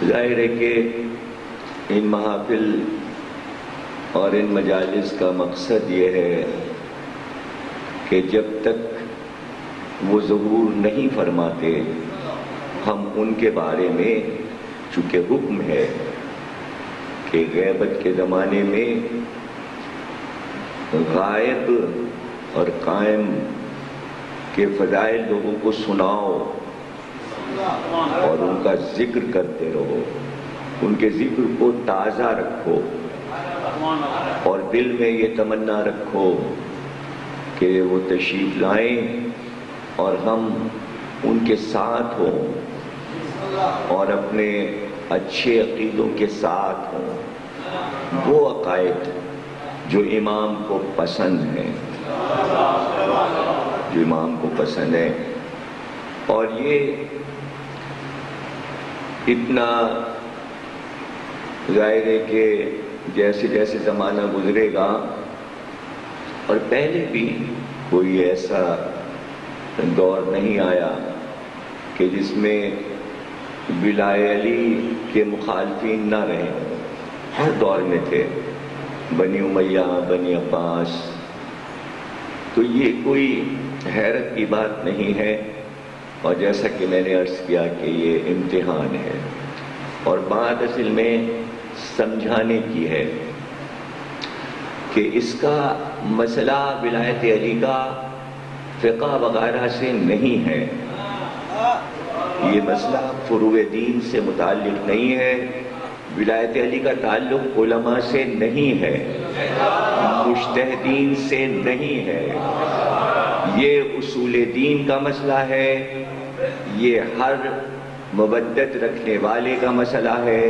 ظاہر ہے کہ ان محافل اور ان مجالس کا مقصد یہ ہے کہ جب تک وہ ظہور نہیں فرماتے ہم ان کے بارے میں، چونکہ حکم ہے کہ غیبت کے زمانے میں غائب اور قائم کے فضائل لوگوں کو سناؤ اور ان کا ذکر کرتے رہو، ان کے ذکر کو تازہ رکھو اور دل میں یہ تمنا رکھو کہ وہ تشریف لائیں اور ہم ان کے ساتھ ہوں اور اپنے اچھے عقیدوں کے ساتھ ہوں، وہ عقائد جو امام کو پسند ہیں، جو امام کو پسند ہے۔ اور یہ اتنا ظاہر ہے کہ جیسے جیسے زمانہ گزرے گا، اور پہلے بھی کوئی ایسا دور نہیں آیا کہ جس میں ولایت علی کے مخالفین نہ رہے، ہر دور میں تھے، بنی امیہ، بنی عباس، تو یہ کوئی حیرت کی بات نہیں ہے۔ اور جیسا کہ میں نے عرض کیا کہ یہ امتحان ہے اور بات اصل میں سمجھانے کی ہے کہ اس کا مسئلہ ولایت علی کا فقہ وغیرہ سے نہیں ہے، یہ مسئلہ فروع دین سے متعلق نہیں ہے، ولایت علی کا تعلق علماء سے نہیں ہے، مجتہدین سے نہیں ہے، یہ اصول دین کا مسئلہ ہے، یہ ہر مودت رکھنے والے کا مسئلہ ہے،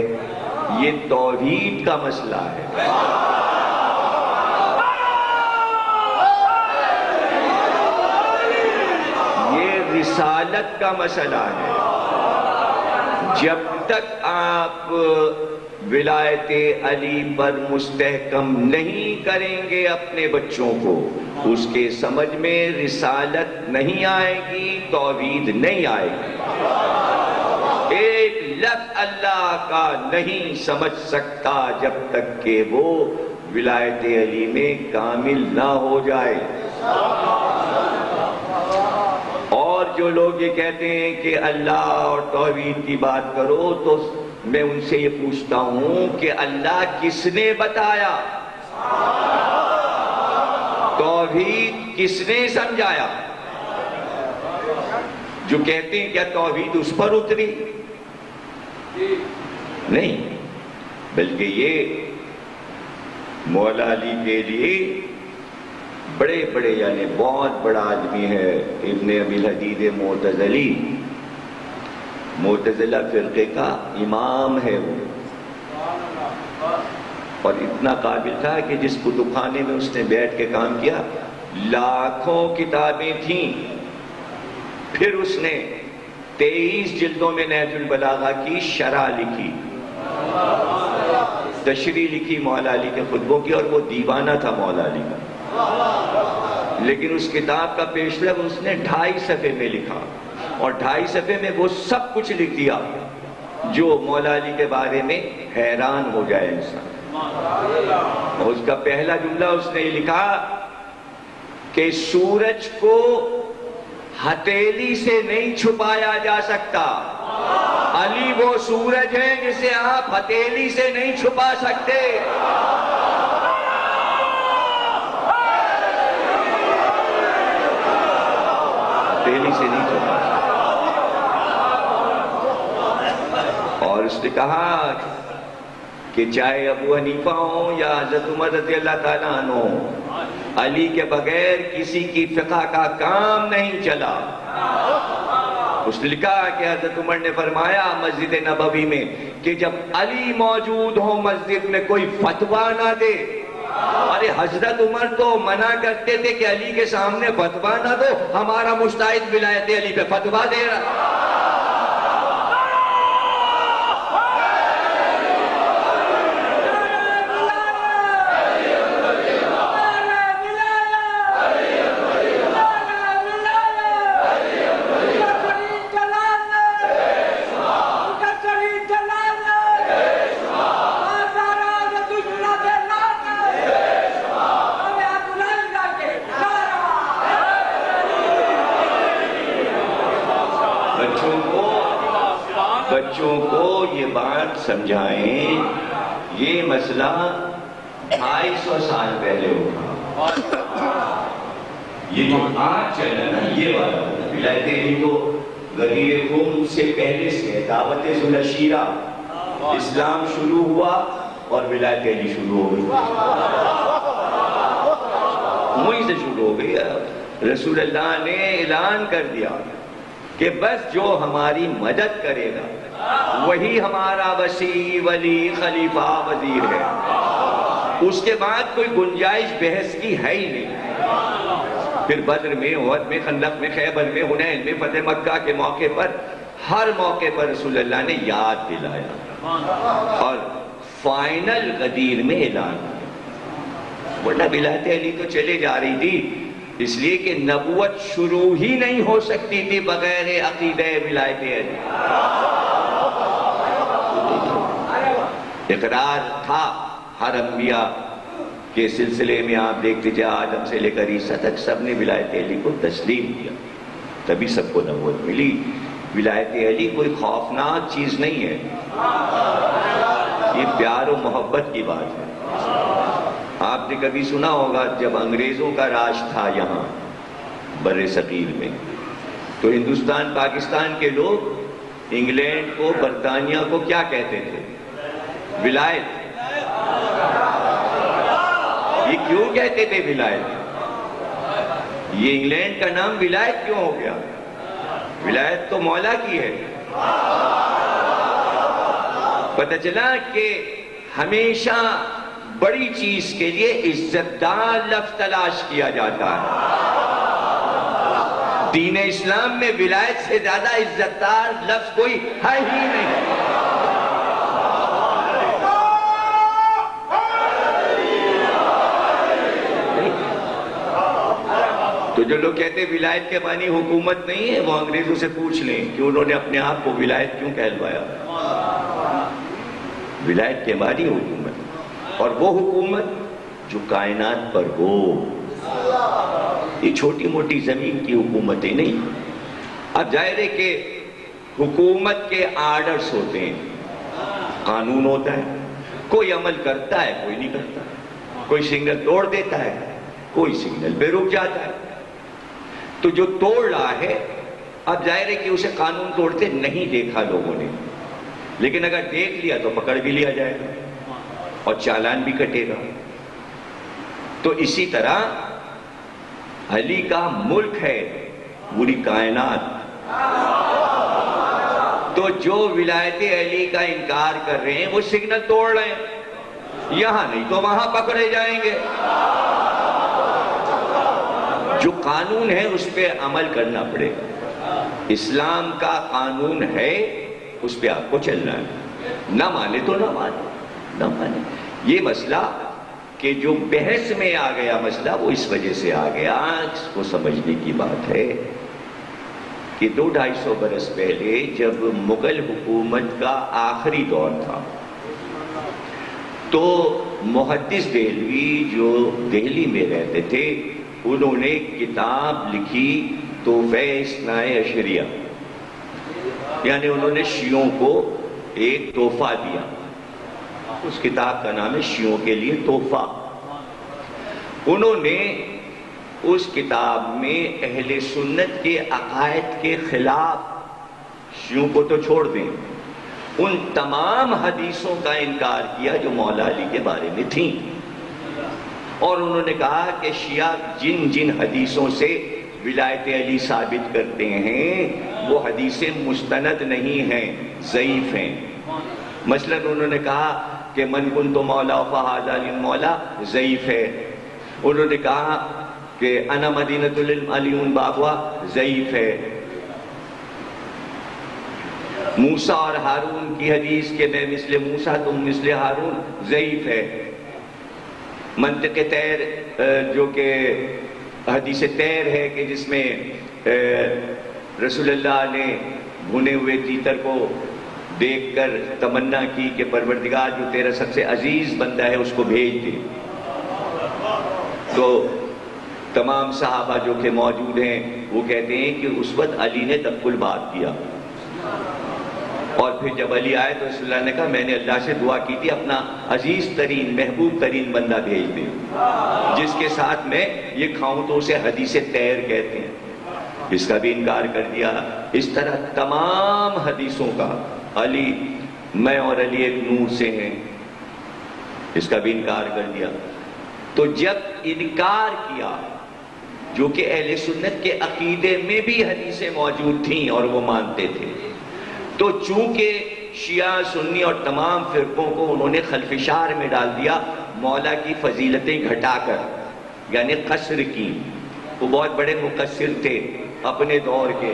یہ توحید کا مسئلہ ہے۔ یہ رسالت کا مسئلہ ہے۔ جب تک آپ ولایت علی پر مستحکم نہیں کریں گے اپنے بچوں کو، اس کے سمجھ میں رسالت نہیں آئے گی، توحید نہیں آئے گی۔ ایک لفظ اللہ کا نہیں سمجھ سکتا جب تک کہ وہ ولایت علی میں کامل نہ ہو جائے۔ اور جو لوگ یہ کہتے ہیں کہ اللہ اور توحید کی بات کرو، تو میں ان سے یہ پوچھتا ہوں کہ اللہ کس نے بتایا؟ توحید کس نے سمجھایا؟ جو کہتے ہیں کیا توحید اس پر اتری؟ نہیں، بلکہ یہ مولا علی کے لیے بڑے بڑے، یعنی بہت بڑا آدمی ہے، ابن ابی الحدید معتزلی، معتزلہ فرقے کا امام ہے وہ، اور اتنا قابل تھا کہ جس کتب خانے میں اس نے بیٹھ کے کام کیا، لاکھوں کتابیں تھیں، پھر اس نے 23 جلدوں میں نہج البلاغہ کی شرح لکھی، تشریح لکھی مولا علی کے خطبوں کی، اور وہ دیوانہ تھا مولا علی کا، لیکن اس کتاب کا پیشلگ اس نے 2.5 صفحے میں لکھا، اور 2.5 صفحے میں وہ سب کچھ لکھ دیا جو مولا علی کے بارے میں حیران ہو جائے انسان۔ اور اس کا پہلا جملہ اس نے یہ لکھا کہ سورج کو ہتھیلی سے نہیں چھپایا جا سکتا، علی وہ سورج ہے جسے آپ ہتھیلی سے نہیں چھپا سکتے۔ ہتھیلی سے نہیں چھپا سکتے۔ اور اس نے کہا کہ چاہے ابو حنیفہ ہوں یا حضرت عمر رضی اللہ تعالیٰ عنہ ہوں، علی کے بغیر کسی کی فقہ کا کام نہیں چلا۔ اس نے لکھا کہ حضرت عمر نے فرمایا مسجد نبوی میں کہ جب علی موجود ہو مسجد میں کوئی فتویٰ نہ دے۔ ارے حضرت عمر تو منع کرتے تھے کہ علی کے سامنے فتویٰ نہ دو، ہمارا مجتہد ولایت علی پہ فتویٰ دے رہا۔ بچوں کو یہ بات سمجھائیں، یہ مسئلہ 250 سال پہلے ہوا، یہ جو آج چلا نا یہ والا ولایت علی تو غدیر خون سے پہلے سے دعوت ذوالعشیرہ اسلام شروع ہوا اور ولایت علی شروع ہو گئی، وہیں سے شروع ہو گئی۔ رسول اللہ نے اعلان کر دیا کہ بس جو ہماری مدد کرے گا وہی ہمارا وسیع، ولی، خلیفہ، وزیر ہے، اس کے بعد کوئی گنجائش بحث کی ہے ہی نہیں۔ پھر بدر میں، احد میں، خندق میں، خیبر میں، حنین میں، فتح مکہ کے موقع پر، ہر موقع پر رسول اللہ نے یاد دلایا اور فائنل غدیر میں اعلان کیا۔ ورنہ ولایت علی تو چلے جا رہی تھی، اس لیے کہ نبوت شروع ہی نہیں ہو سکتی تھی بغیر عقیدہ ولایت علی۔ اقرار تھا ہر انبیاء کے سلسلے میں، آپ دیکھتے تھے آدم سے لے کر عیسیٰ تک سب نے ولایت علی کو تسلیم کیا، تبھی سب کو نبوت ملی۔ ولایت علی کوئی خوفناک چیز نہیں ہے، یہ پیار و محبت کی بات ہے۔ آپ نے کبھی سنا ہوگا جب انگریزوں کا راج تھا یہاں بر صغیر میں، تو ہندوستان پاکستان کے لوگ انگلینڈ کو، برطانیہ کو کیا کہتے تھے؟ ولایت۔ یہ کیوں کہتے تھے ولایت؟ یہ انگلینڈ کا نام ولایت کیوں ہو گیا؟ ولایت تو مولا کی ہے۔ پتہ چلا کہ ہمیشہ بڑی چیز کے لیے عزتدار لفظ تلاش کیا جاتا ہے۔ دین اسلام میں ولایت سے زیادہ عزتدار لفظ کوئی ہے ہی نہیں۔ تو جو لوگ کہتے ہیں ولایت کے معنی حکومت نہیں ہے، وہ انگریزوں سے پوچھ لیں کہ انہوں نے اپنے آپ کو ولایت کیوں کہلوایا۔ ولایت کے معنی حکومت، اور وہ حکومت جو کائنات پر ہو، یہ چھوٹی موٹی زمین کی حکومتیں نہیں۔ اب ظاہر ہے کہ حکومت کے آرڈرز ہوتے ہیں، قانون ہوتا ہے، کوئی عمل کرتا ہے، کوئی نہیں کرتا، کوئی سگنل توڑ دیتا ہے، کوئی سگنل پہ رک جاتا ہے۔ تو جو توڑ رہا ہے، اب ظاہر ہے کہ اسے قانون توڑتے نہیں دیکھا لوگوں نے، لیکن اگر دیکھ لیا تو پکڑ بھی لیا جائے گا اور چالان بھی کٹے گا۔ تو اسی طرح علی کا ملک ہے پوری کائنات، تو جو ولایت علی کا انکار کر رہے ہیں وہ سگنل توڑ رہے ہیں، یہاں نہیں تو وہاں پکڑے جائیں گے۔ جو قانون ہے اس پہ عمل کرنا پڑے گا، اسلام کا قانون ہے، اس پہ آپ کو چلنا ہے، نہ مانے تو نہ مانے، نہ مانے۔ یہ مسئلہ کہ جو بحث میں آ گیا مسئلہ، وہ اس وجہ سے آ گیا، اس کو سمجھنے کی بات ہے کہ 200-250 برس پہلے جب مغل حکومت کا آخری دور تھا، تو محدث دہلوی جو دہلی میں رہتے تھے، انہوں نے کتاب لکھی تحفہ اثنائے عشریہ، یعنی انہوں نے شیعوں کو ایک تحفہ دیا۔ اس کتاب کا نام ہے شیعوں کے لیے تحفہ۔ انہوں نے اس کتاب میں اہل سنت کے عقائد کے خلاف، شیعوں کو تو چھوڑ دیں، ان تمام حدیثوں کا انکار کیا جو مولا علی کے بارے میں تھیں، اور انہوں نے کہا کہ شیعہ جن جن حدیثوں سے ولایت علی ثابت کرتے ہیں وہ حدیثیں مستند نہیں ہیں، ضعیف ہیں۔ مثلا انہوں نے کہا کہ من کنت مولا فہذا علی مولا، ضعیف ہے۔ انہوں نے کہا کہ انا مدینۃ العلم علی بابوا، ضعیف ہے۔ موسیٰ اور ہارون کی حدیث کہ میں مثل موسیٰ تم مثل ہارون، ضعیف ہے۔ منطق تیر جو کہ حدیث تیر ہے کہ جس میں رسول اللہ نے بھنے ہوئے تیتر کو دیکھ کر تمنا کی کہ پروردگار جو تیرا سب سے عزیز بندہ ہے اس کو بھیج دے، تو تمام صحابہ جو کہ موجود ہیں وہ کہتے ہیں کہ اس وقت علی نے دق الباب کیا، اور پھر جب علی آئے تو رسول اللہ نے کہا میں نے اللہ سے دعا کی تھی اپنا عزیز ترین محبوب ترین بندہ بھیج دے جس کے ساتھ میں یہ کھاؤں تو اسے حدیث طیر کہتے ہیں. اس کا بھی انکار کر دیا. اس طرح تمام حدیثوں کا علی میں اور علی ایک نور سے ہیں اس کا بھی انکار کر دیا. تو جب انکار کیا جو کہ اہل سنت کے عقیدے میں بھی حدیثیں موجود تھیں اور وہ مانتے تھے، تو چونکہ شیعہ سنی اور تمام فرقوں کو انہوں نے خلفشار میں ڈال دیا مولا کی فضیلتیں گھٹا کر، یعنی قصر کی. وہ بہت بڑے مقصر تھے اپنے دور کے.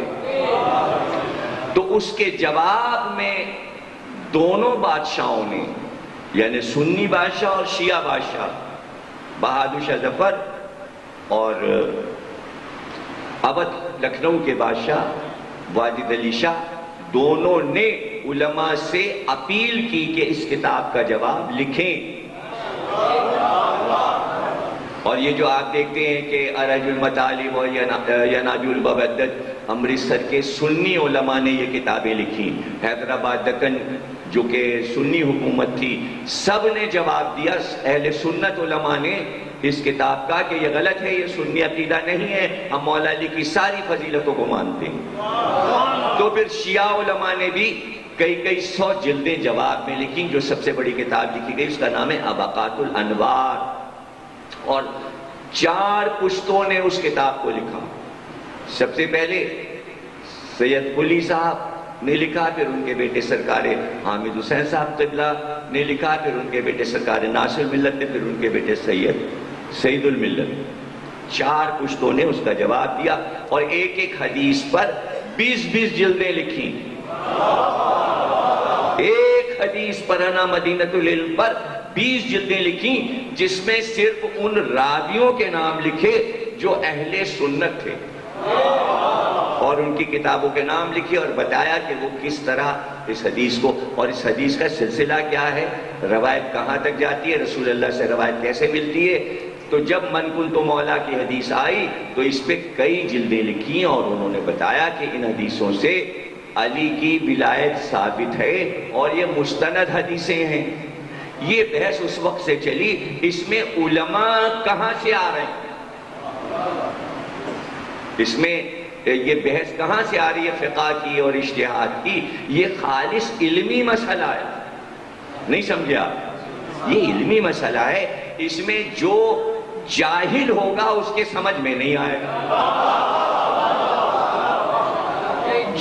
تو اس کے جواب میں دونوں بادشاہوں نے، یعنی سنی بادشاہ اور شیعہ بادشاہ، بہادر شاہ ظفر اور اودھ لکھنؤ کے بادشاہ واجد علی شاہ، دونوں نے علماء سے اپیل کی کہ اس کتاب کا جواب لکھیں. اور یہ جو آپ دیکھتے ہیں کہ ارج المطالب اور یناج البودت، امرتسر کے سنی علماء نے یہ کتابیں لکھی. حیدرآباد دکن جو کہ سنی حکومت تھی سب نے جواب دیا. اہل سنت علماء نے اس کتاب کا کہ یہ غلط ہے، یہ سنی عقیدہ نہیں ہے، ہم مولا علی کی ساری فضیلتوں کو مانتے ہیں. تو پھر شیعہ علماء نے بھی کئی 100 جلدیں جواب میں لکھی. جو سب سے بڑی کتاب لکھی گئی اس کا نام ہے اباقات الانوار، اور 4 پشتوں نے اس کتاب کو لکھا. سب سے پہلے سید قلی صاحب نے لکھا، پھر ان کے بیٹے سرکار حامد حسین صاحب قبلہ نے لکھا، پھر ان کے بیٹے سرکار ناصر ملت نے، پھر ان کے بیٹے سید الملت. 4 پشتوں نے اس کا جواب دیا اور ایک حدیث پر 20 جلدیں لکھی. ایک حدیث پر انا مدینۃ العلم پر 20 جلدیں لکھیں، جس میں صرف ان راویوں کے نام لکھے جو اہل سنت تھے، اور ان کی کتابوں کے نام لکھے اور بتایا کہ وہ کس طرح اس حدیث کو، اور اس حدیث کا سلسلہ کیا ہے، روایت کہاں تک جاتی ہے، رسول اللہ سے روایت کیسے ملتی ہے. تو جب منقول تو مولا کی حدیث آئی تو اس پہ کئی جلدیں لکھی اور انہوں نے بتایا کہ ان حدیثوں سے علی کی ولایت ثابت ہے اور یہ مستند حدیثیں ہیں. یہ بحث اس وقت سے چلی، اس میں علماء کہاں سے آ رہے ہیں، اس میں یہ بحث کہاں سے آ رہی ہے فقہ کی اور اجتہاد کی. یہ خالص علمی مسئلہ ہے، نہیں سمجھے آپ، یہ علمی مسئلہ ہے. اس میں جو جاہل ہوگا اس کے سمجھ میں نہیں آئے گا،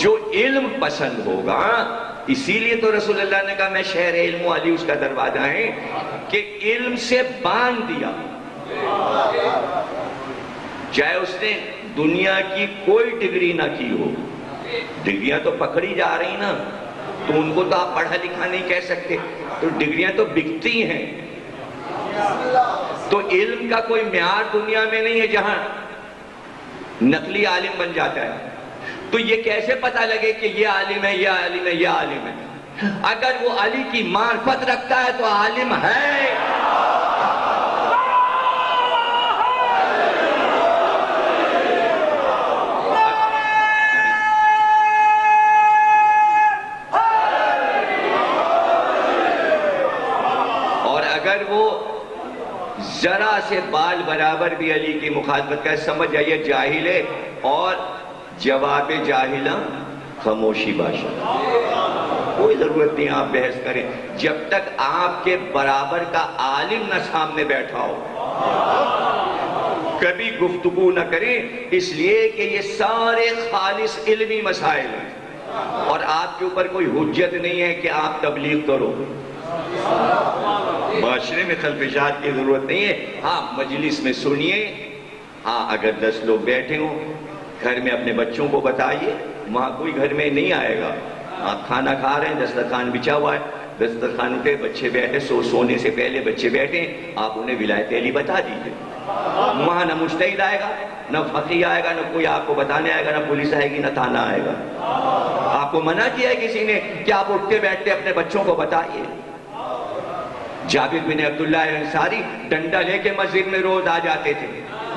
جو علم پسند ہوگا. اسی لیے تو رسول اللہ نے کہا میں شہر علم و علی اس کا دروازہ ہے، کہ علم سے باندھ دیا. چاہے اس نے دنیا کی کوئی ڈگری نہ کی ہو، ڈگریاں تو پکڑی جا رہی نا، تو ان کو تو آپ پڑھا لکھا نہیں کہہ سکتے، تو ڈگریاں تو بکتی ہیں. تو علم کا کوئی معیار دنیا میں نہیں ہے جہاں نقلی عالم بن جاتا ہے. تو یہ کیسے پتہ لگے کہ یہ عالم ہے، یہ عالم ہے، یہ عالم ہے؟ اگر وہ علی کی معرفت رکھتا ہے تو عالم ہے. اور اگر وہ ذرا سے بال برابر بھی علی کی مخالفت کا سمجھ جائیے جاہل ہے، اور جواب جاہلاں خاموشی باشا. کوئی ضرورت نہیں آپ بحث کریں جب تک آپ کے برابر کا عالم نہ سامنے بیٹھا ہو. کبھی گفتگو نہ کریں، اس لیے کہ یہ سارے خالص علمی مسائل ہیں اور آپ کے اوپر کوئی حجت نہیں ہے کہ آپ تبلیغ کرو. معاشرے میں خلفشات کی ضرورت نہیں ہے. ہاں مجلس میں سنیے، ہاں اگر 10 لوگ بیٹھے ہوں گھر میں اپنے بچوں کو بتائیے. وہاں کوئی گھر میں نہیں آئے گا، آپ کھانا کھا رہے ہیں، دسترخوان بچھا ہوا ہے، دسترخوان اٹھے، بچے بیٹھے، سونے سے پہلے بچے بیٹھے، آپ انہیں ولایت علی بتا دیجئے. وہاں نہ مجتہد آئے گا، نہ فقیہ آئے گا، نہ کوئی آپ کو بتانے آئے گا، نہ پولیس آئے گی، نہ تھانہ آئے گا. آپ کو منع کیا ہے کسی نے کہ آپ اٹھتے بیٹھتے اپنے بچوں کو بتائیے. جابر بن عبداللہ انصاری ڈنڈا لے کے مسجد میں روز آ جاتے تھے.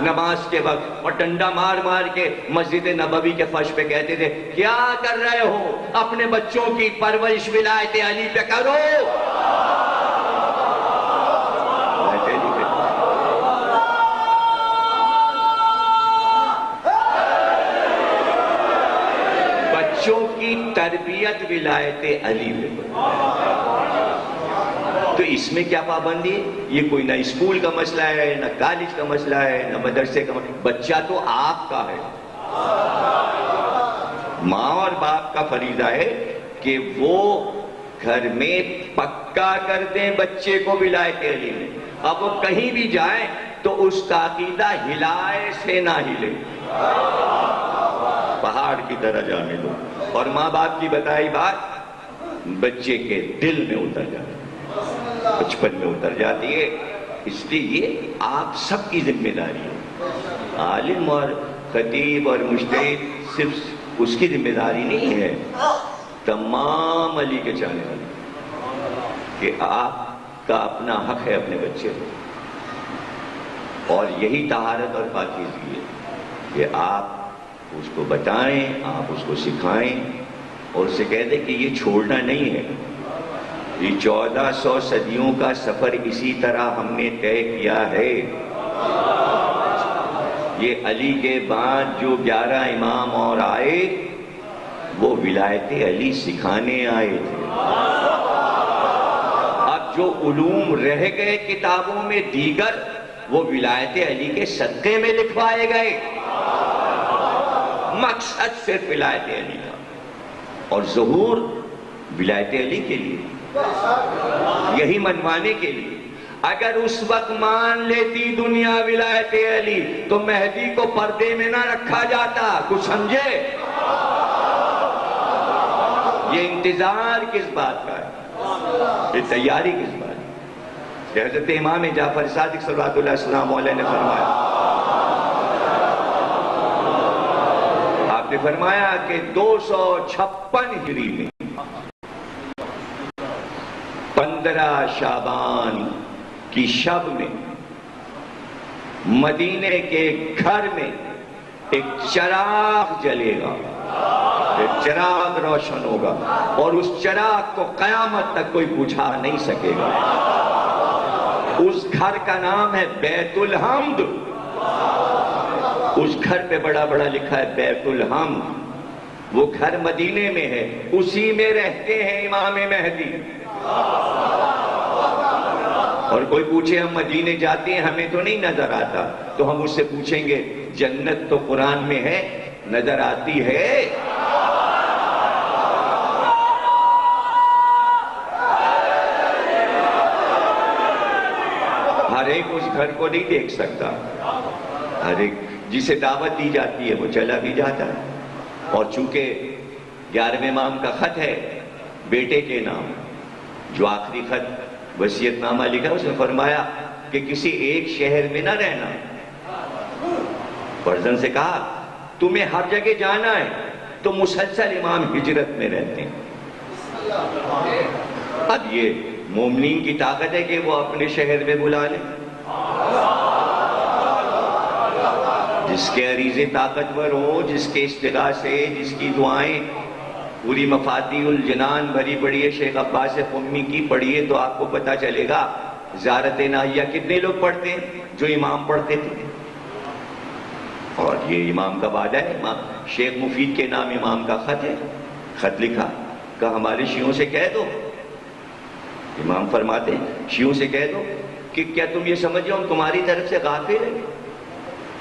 نماز کے وقت اور ڈنڈا مار مار کے مسجد نبوی کے فرش پہ کہتے تھے کیا کر رہے ہو؟ اپنے بچوں کی پرورش ولایت علی پہ کرو۔ بچوں کی تربیت ولایت علی پہ کرو۔ تو اس میں کیا پابندی ہے؟ یہ کوئی نہ اسکول کا مسئلہ ہے، نہ کالج کا مسئلہ ہے، نہ مدرسے کا مسئلہ۔ بچہ تو آپ کا ہے، ماں اور باپ کا فریضہ ہے کہ وہ گھر میں پکا کر دیں بچے کو ولایت علی میں۔ اب وہ کہیں بھی جائیں تو اس کا عقیدہ ہلائے سے نہ ہلے، پہاڑ کی طرح جانے دو، اور ماں باپ کی بتائی بات بچے کے دل میں اتر جائے، بچپن میں اتر جاتی ہے۔ اس لیے یہ آپ سب کی ذمہ داری ہے، عالم اور خطیب اور مجتہد صرف اس کی ذمہ داری نہیں ہے، تمام علی کے چاہنے والے، کہ آپ کا اپنا حق ہے اپنے بچے پر، اور یہی طہارت اور پاکیزگی ہے کہ آپ اس کو بتائیں، آپ اس کو سکھائیں، اور اسے کہہ دیں کہ یہ چھوڑنا نہیں ہے۔ یہ 1400 صدیوں کا سفر اسی طرح ہم نے طے کیا ہے۔ یہ علی کے بعد جو 11 امام اور آئے وہ ولایت علی سکھانے آئے تھے۔ اب جو علوم رہ گئے کتابوں میں دیگر وہ ولایت علی کے صدقے میں لکھوائے گئے۔ مقصد صرف ولایت علی کا، اور ظہور ولایت علی کے لیے، یہی منوانے کے لیے۔ اگر اس وقت مان لیتی دنیا ولایت علی تو مہدی کو پردے میں نہ رکھا جاتا، کچھ سمجھے؟ یہ انتظار کس بات کا ہے؟ یہ تیاری کس بات ہے؟ حضرت امام جعفر صادق صلوات اللہ السلام علیہ نے فرمایا، آپ نے فرمایا کہ 256 ہجری میں 15 شعبان کی شب میں مدینے کے گھر میں ایک چراغ جلے گا، ایک چراغ روشن ہوگا، اور اس چراغ کو قیامت تک کوئی بجھا نہیں سکے گا۔ اس گھر کا نام ہے بیت الحمد۔ اس گھر پہ بڑا بڑا لکھا ہے بیت الحمد۔ وہ گھر مدینے میں ہے، اسی میں رہتے ہیں امام مہدی۔ اور کوئی پوچھے ہم مدینے جاتے ہیں ہمیں تو نہیں نظر آتا، تو ہم اس سے پوچھیں گے جنت تو قرآن میں ہے، نظر آتی ہے؟ ہر ایک اس گھر کو نہیں دیکھ سکتا، ہر ایک جسے دعوت دی جاتی ہے وہ چلا بھی جاتا ہے۔ اور چونکہ 11ویں امام کا خط ہے بیٹے کے نام، جو آخری خط وصیت نامہ لکھا، اس نے فرمایا کہ کسی ایک شہر میں نہ رہنا۔ فرزند سے کہا تمہیں ہر جگہ جانا ہے تو مسلسل امام ہجرت میں رہتے ہیں۔ اب یہ مومنین کی طاقت ہے کہ وہ اپنے شہر میں بلا لیں، جس کے عریضے طاقتور ہو، جس کے استغاثے، جس کی دعائیں پوری مفاتیح الجنان بھری پڑی ہے، شیخ عباس قمی کی پڑھیے تو آپ کو پتہ چلے گا زیارت ناہیہ کتنے لوگ پڑھتے ہیں جو امام پڑھتے تھے۔ اور یہ امام کا وعدہ ہے، امام شیخ مفید کے نام امام کا خط ہے، خط لکھا کہ ہمارے شیعوں سے کہہ دو، امام فرماتے ہیں شیعوں سے کہہ دو کہ کیا تم یہ سمجھو ہم تمہاری طرف سے غافل ہیں؟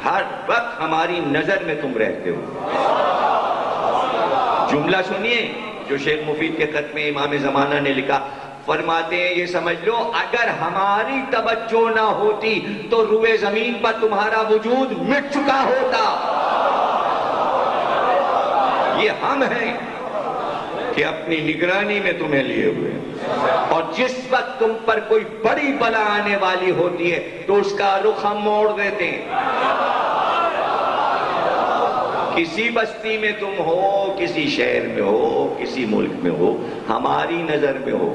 ہر وقت ہماری نظر میں تم رہتے ہو۔ جملہ سنیے جو شیخ مفید کے خط میں امام زمانہ نے لکھا، فرماتے ہیں یہ سمجھ لو اگر ہماری توجہ نہ ہوتی تو روئے زمین پر تمہارا وجود مٹ چکا ہوتا۔ یہ ہم ہیں کہ اپنی نگرانی میں تمہیں لیے ہوئے ہیں، اور جس وقت تم پر کوئی بڑی بلا آنے والی ہوتی ہے تو اس کا رخ ہم موڑ دیتے ہیں۔ کسی بستی میں تم ہو، کسی شہر میں ہو، کسی ملک میں ہو، ہماری نظر میں ہو،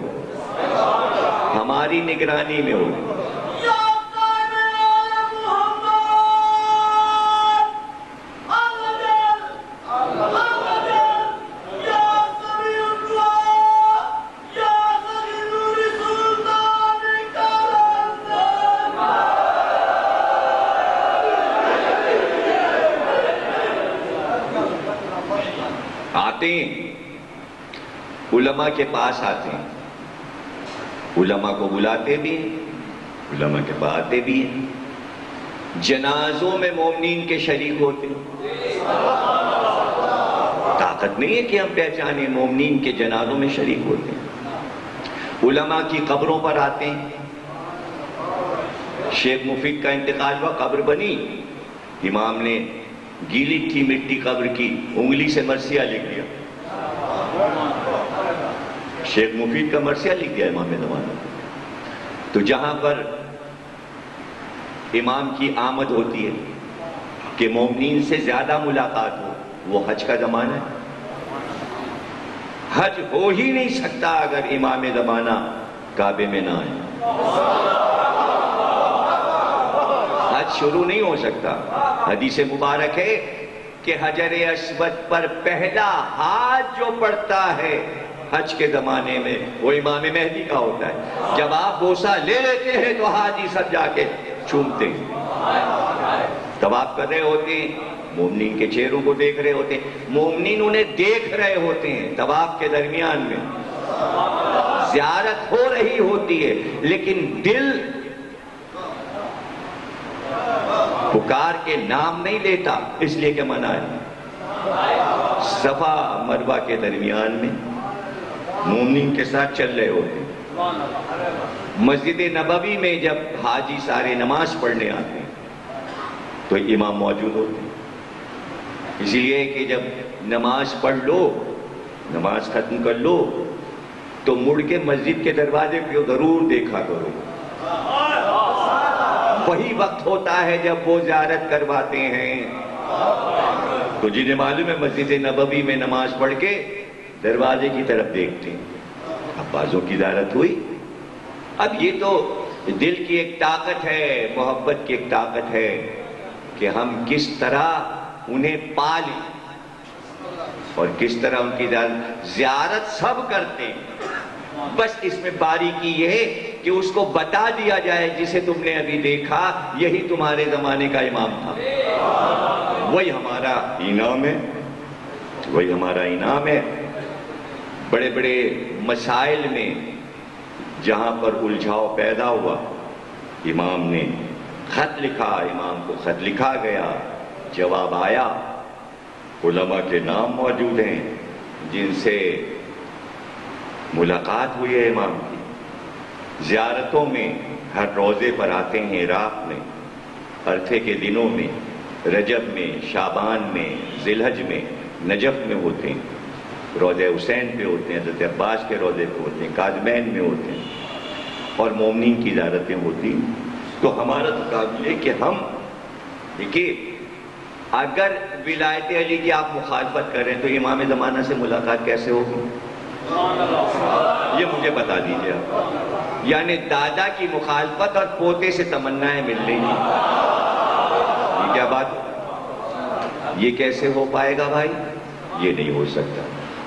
ہماری نگرانی میں ہو۔ علماء کے پاس آتے ہیں، علماء کو بلاتے بھی ہیں، علماء کے پاس آتے بھی ہیں، جنازوں میں مومنین کے شریک ہوتے ہیں۔ طاقت نہیں ہے کہ ہم پہچانیں، مومنین کے جنازوں میں شریک ہوتے ہیں، علماء کی قبروں پر آتے ہیں۔ شیخ مفید کا انتقال ہوا، قبر بنی، امام نے گیلی تھی مٹی قبر کی، انگلی سے مرثیہ لکھ دیا، شیخ مفید کا مرثیہ لکھ دیا امام زمانہ۔ تو جہاں پر امام کی آمد ہوتی ہے کہ مومنین سے زیادہ ملاقات ہو، وہ حج کا زمانہ ہے۔ حج ہو ہی نہیں سکتا اگر امام زمانہ کعبے میں نہ آئے، حج شروع نہیں ہو سکتا۔ حدیث مبارک ہے کہ حجر اسود پر پہلا ہاتھ جو پڑتا ہے حج کے زمانے میں وہ امام مہدی کا ہوتا ہے۔ جب آپ بوسہ لے لیتے ہیں تو حاجی سب جا کے چومتے ہیں، طواف کر رہے ہوتے ہیں، مومنین کے چہروں کو دیکھ رہے ہوتے ہیں، مومنین انہیں دیکھ رہے ہوتے ہیں، طواف کے درمیان میں زیارت ہو رہی ہوتی ہے، لیکن دل پکار کے نام نہیں لیتا، اس لیے کہ منع ہے۔ صفا مروہ کے درمیان میں مومنین کے ساتھ چل رہے ہوتے ہیں۔ مسجد نبوی میں جب حاجی سارے نماز پڑھنے آتے ہیں تو امام موجود ہوتے ہیں، اس لیے کہ جب نماز پڑھ لو، نماز ختم کر لو تو مڑ کے مسجد کے دروازے پہ ضرور دیکھا کرو، وہی وقت ہوتا ہے جب وہ زیارت کرواتے ہیں۔ تو جنہیں معلوم ہے مسجد نبوی میں نماز پڑھ کے دروازے کی طرف دیکھتے ہیں، اب بازوں کی زیارت ہوئی۔ اب یہ تو دل کی ایک طاقت ہے، محبت کی ایک طاقت ہے کہ ہم کس طرح انہیں پالیں اور کس طرح ان کی زیارت سب کرتے ہیں، بس اس میں باریکی یہ ہے کہ اس کو بتا دیا جائے جسے تم نے ابھی دیکھا یہی تمہارے زمانے کا امام تھا، وہی ہمارا انعام ہے، وہی ہمارا انعام ہے۔ بڑے بڑے مسائل میں جہاں پر الجھاؤ پیدا ہوا، امام نے خط لکھا، امام کو خط لکھا گیا، جواب آیا، علماء کے نام موجود ہیں جن سے ملاقات ہوئی ہے امام کی، زیارتوں میں ہر روزے پر آتے ہیں، عراق میں عرفے کے دنوں میں، رجب میں، شعبان میں، ذی الحج میں، نجف میں ہوتے ہیں، روضہ حسین پہ ہوتے ہیں، حضرت عباس کے روضے پہ ہوتے ہیں، کاظمین میں ہوتے ہیں، اور مومنین کی زیارتیں ہوتی ہیں۔ تو ہمارا تو قابل ہے کہ ہم دیکھیے، اگر ولایت علی کی آپ مخالفت کریں تو امام زمانہ سے ملاقات کیسے ہوگی؟ یہ مجھے بتا دیجیے آپ، یعنی دادا کی مخالفت اور پوتے سے تمنائیں ملنے کی، یہ کیا بات ہے؟ یہ کیسے ہو پائے گا بھائی؟ یہ نہیں ہو سکتا۔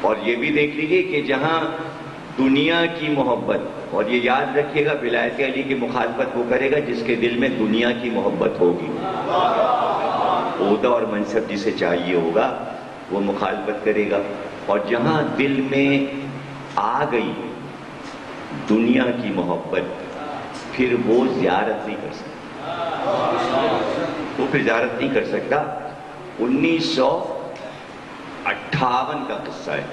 اور یہ بھی دیکھ لیجیے کہ جہاں دنیا کی محبت، اور یہ یاد رکھیے گا ولایت علی کی مخالفت وہ کرے گا جس کے دل میں دنیا کی محبت ہوگی، عہدہ اور منصب جسے چاہیے ہوگا وہ مخالفت کرے گا، اور جہاں دل میں آ گئی دنیا کی محبت پھر وہ زیارت نہیں کر سکتا، وہ پھر زیارت نہیں کر سکتا۔ 1958 کا قصہ ہے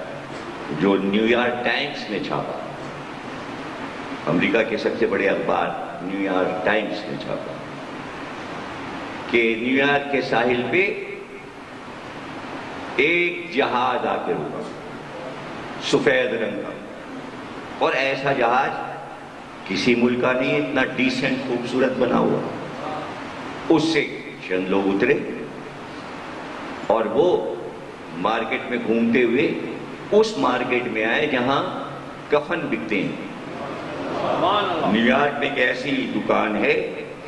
جو نیو یارک ٹائمز نے چھاپا، امریکہ کے سب سے بڑے اخبار نیو یارک ٹائمز نے چھاپا کہ نیو یارک کے ساحل پہ ایک جہاز آ کے رکا، سفید رنگ کا، اور ایسا جہاز کسی ملک کا نہیں، اتنا ڈیسنٹ خوبصورت بنا ہوا۔ اس سے چند لوگ اترے اور وہ مارکیٹ میں گھومتے ہوئے اس مارکیٹ میں آئے جہاں کفن بکتے ہیں۔ نیو یارک میں ایک ایسی دکان ہے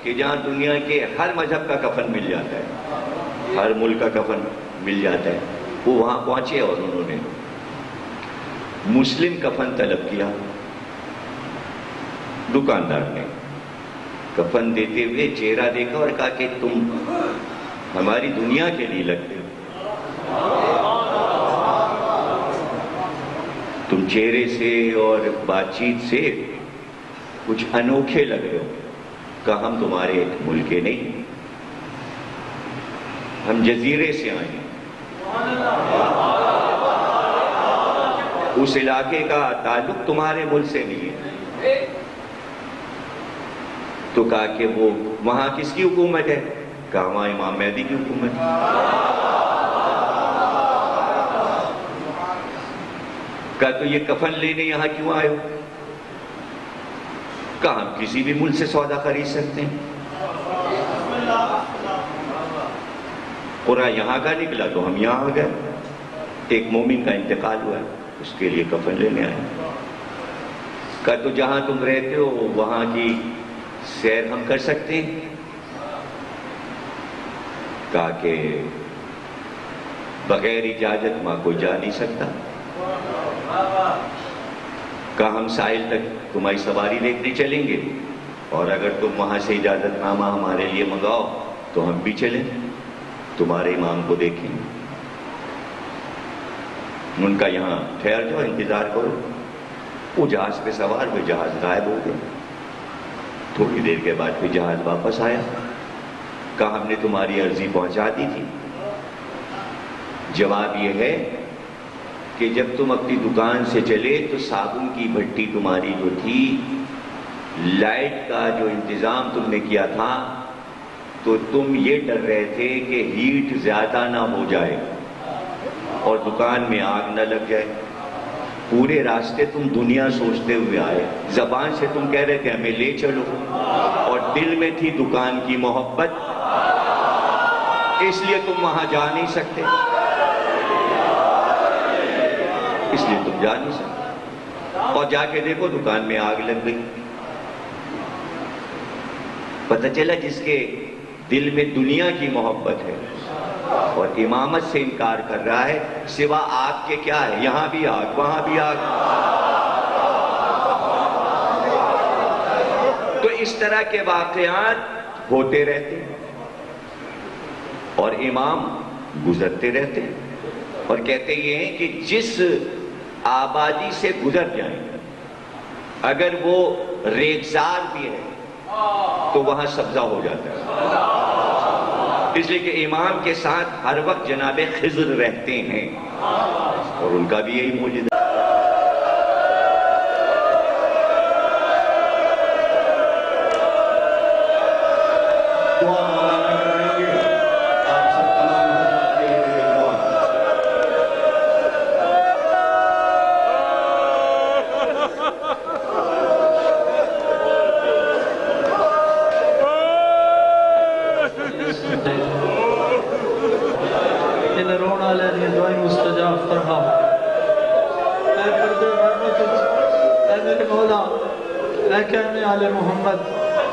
کہ جہاں دنیا کے ہر مذہب کا کفن مل جاتا ہے، ہر ملک کا کفن مل جاتا ہے۔ وہ وہاں پہنچے اور انہوں نے مسلم کفن طلب کیا۔ دکاندار نے کفن دیتے ہوئے چہرہ دیکھا اور کہا کہ تم ہماری دنیا کے لیے لگتے ہو، تم تم چہرے سے اور بات چیت سے کچھ انوکھے لگ رہے ہو، کہا ہم تمہارے ملک کے نہیں، ہم جزیرے سے آئے ہیں، اس علاقے کا تعلق تمہارے ملک سے نہیں ہے۔ تو کہا کہ وہ وہاں کس کی حکومت ہے؟ کہا وہاں امام مہدی کی حکومت ہے۔ کہا تو یہ کفن لینے یہاں کیوں آئے ہو؟ کہا ہم کسی بھی ملک سے سودا خرید سکتے ہیں، قرآن یہاں کا نکلا تو ہم یہاں آ گئے، ایک مومن کا انتقال ہوا ہے، اس کے لیے کفن لینے آئے۔ کہا تو جہاں تم رہتے ہو وہاں کی سیر ہم کر سکتے ہیں؟ کہا کہ بغیر اجازت وہاں کوئی جا نہیں سکتا۔ کہا ہم ساحل تک تمہاری سواری دیکھنے چلیں گے، اور اگر تم وہاں سے اجازت نامہ ہمارے لیے منگاؤ تو ہم بھی چلیں، تمہارے امام کو دیکھیں۔ ان کا یہاں ٹھہر جاؤ، انتظار کرو۔ وہ جہاز پہ سوار ہوئے، جہاز غائب ہو گئے۔ تھوڑی دیر کے بعد پھر جہاز واپس آیا، کہا ہم نے تمہاری عرضی پہنچا دی تھی۔ جواب یہ ہے کہ جب تم اپنی دکان سے چلے تو صابن کی بھٹی تمہاری جو تھی، لائٹ کا جو انتظام تم نے کیا تھا، تو تم یہ ڈر رہے تھے کہ ہیٹ زیادہ نہ ہو جائے اور دکان میں آگ نہ لگ جائے۔ پورے راستے تم دنیا سوچتے ہوئے آئے، زبان سے تم کہہ رہے تھے ہمیں لے چلو، اور دل میں تھی دکان کی محبت، اس لیے تم وہاں جا نہیں سکتے، اس لیے تم جا نہیں سکتے۔ اور جا کے دیکھو دکان میں آگ لگ گئی۔ پتہ چلا جس کے دل میں دنیا کی محبت ہے اور امامت سے انکار کر رہا ہے، سوا آگ کے کیا ہے؟ یہاں بھی آگ، وہاں بھی آگ۔ تو اس طرح کے واقعات ہوتے رہتے ہیں اور امام گزرتے رہتے ہیں، اور کہتے یہ ہیں کہ جس آبادی سے گزر جائیں اگر وہ ریگزار بھی ہے تو وہاں سبزہ ہو جاتا ہے، اس لیے کہ امام کے ساتھ ہر وقت جناب خضر رہتے ہیں، اور ان کا بھی یہی موجودہ۔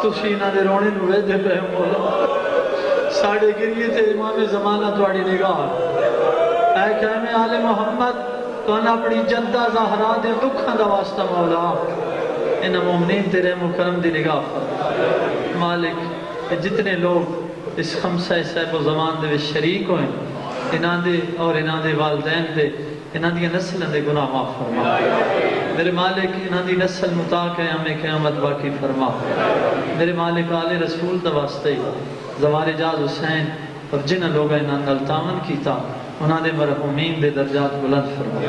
تشینہ دے رونے نوے دے پہ مولا، ساڑھے گریے تے امام زمانہ توڑی نگاہ، اے قائم آل محمد تو انہا اپنی جدہ زہرا دے دکھاں دا واسطہ مولا، انہا مومنین تیرے مکرم دی نگاہ پر مالک، جتنے لوگ اس خمسہ صاحب و زمان دے شریک ہوئے، انہاں دے اور انہاں دے والدین دے، انہاں دی نسل دے گناہ معاف فرما میرے مالک، انہاں دی نسل مطاق ہے ہمیں قیامت باقی فرما میرے مالک، آل رسول دا واسطے زوار جاز حسین اور جنہ لوگا انہاں نلتامن کیتا انہاں دے مرحومین دے درجات بلند فرما،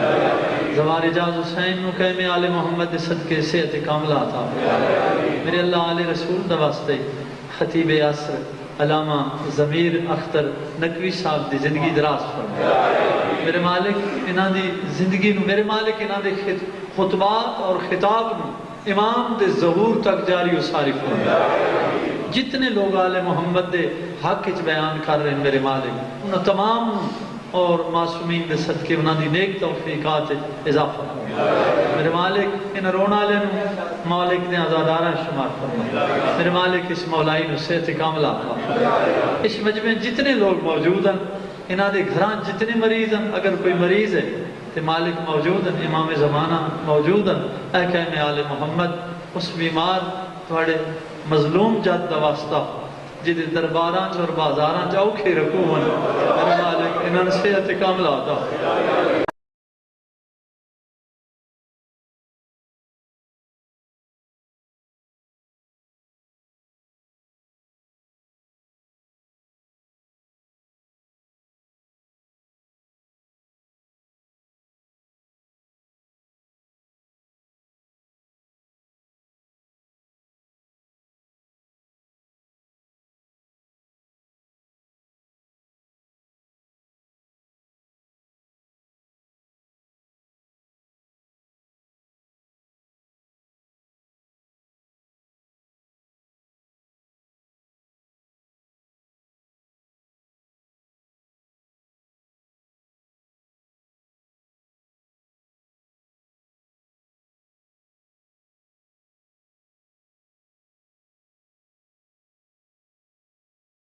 زوار جاز حسین نو قائم آل محمد دے صدقے صحت کاملہ عطا میرے اللہ، آل رسول دا واسطے خطیب عصر علامہ ضمیر اختر نقوی صاحب دی زندگی دراز فرما میرے مالک، انہاں دی زندگی نو میرے مالک انہاں دے خطبات اور خطاب نو امام دے ظہور تک جاری و ساری فرما، جتنے لوگ آل محمد دے حق اچ بیان کر رہے ہیں میرے مالک، انہاں تمام اور معصومین دے صدقے انہاں دی نیک توفیقات اضافہ فرما میرے مالک، انہاں رونا لے نو مالک نے آزادارہ شمار فرما میرے مالک، اس مولائی نو صحت کاملہ فرما، اس مجمع جتنے لوگ موجود ہیں انہاں دے گھران جتنے مریض ہیں، اگر کوئی مریض ہے تو مالک موجود ہیں، امام زمانہ موجود ہیں، اے قائم آل محمد اس بیمار تھوڑے مظلوم جد دا واسطہ جدے درباراں اور بازاراں اوکھے رکھو میرے مالک، انہاں نے صحت کاملہ عطا